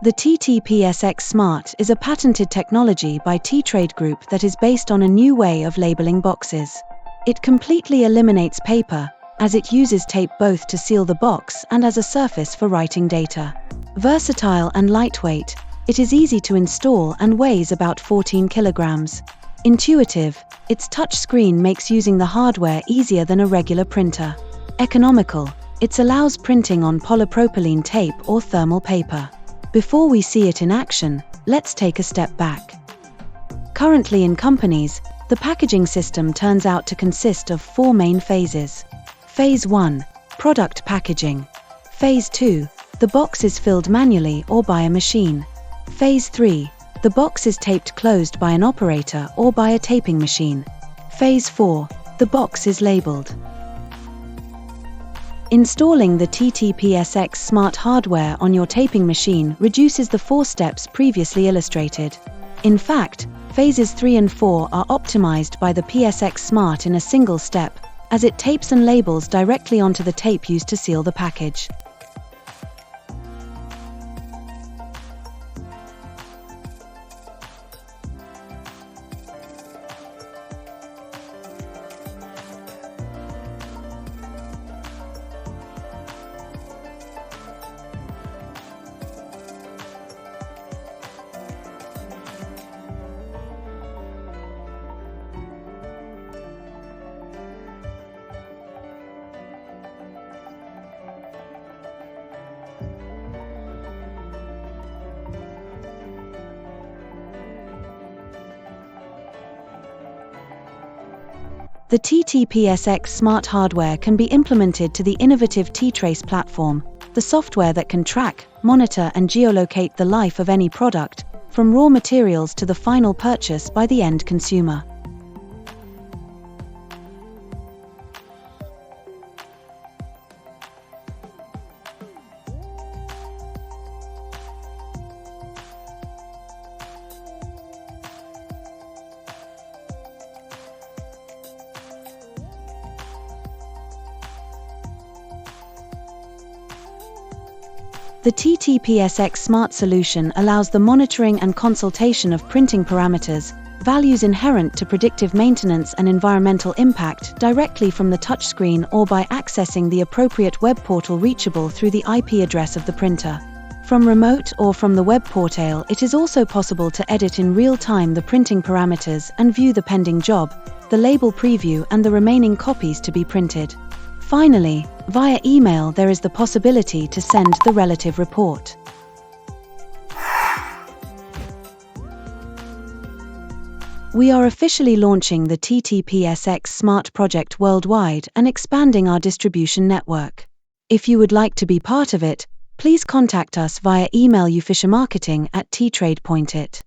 The TT-PSX Smart is a patented technology by T-Trade Group that is based on a new way of labeling boxes. It completely eliminates paper, as it uses tape both to seal the box and as a surface for writing data. Versatile and lightweight, it is easy to install and weighs about 14 kilograms. Intuitive, its touch screen makes using the hardware easier than a regular printer. Economical, it allows printing on polypropylene tape or thermal paper. Before we see it in action, let's take a step back. Currently in companies, the packaging system turns out to consist of 4 main phases. Phase 1, product packaging. Phase 2, the box is filled manually or by a machine. Phase 3, the box is taped closed by an operator or by a taping machine. Phase 4, the box is labeled. Installing the TT-PSX Smart hardware on your taping machine reduces the 4 steps previously illustrated. In fact, phases 3 and 4 are optimized by the PSX Smart in a single step, as it tapes and labels directly onto the tape used to seal the package. The TT-PSX Smart hardware can be implemented to the innovative T-Trace platform, the software that can track, monitor and geolocate the life of any product, from raw materials to the final purchase by the end consumer. The TT-PSX Smart solution allows the monitoring and consultation of printing parameters, values inherent to predictive maintenance and environmental impact directly from the touchscreen or by accessing the appropriate web portal reachable through the IP address of the printer. From remote or from the web portal, it is also possible to edit in real time the printing parameters and view the pending job, the label preview and the remaining copies to be printed. Finally, via email there is the possibility to send the relative report. We are officially launching the TT-PSX Smart project worldwide and expanding our distribution network. If you would like to be part of it, please contact us via email @ttradepointit.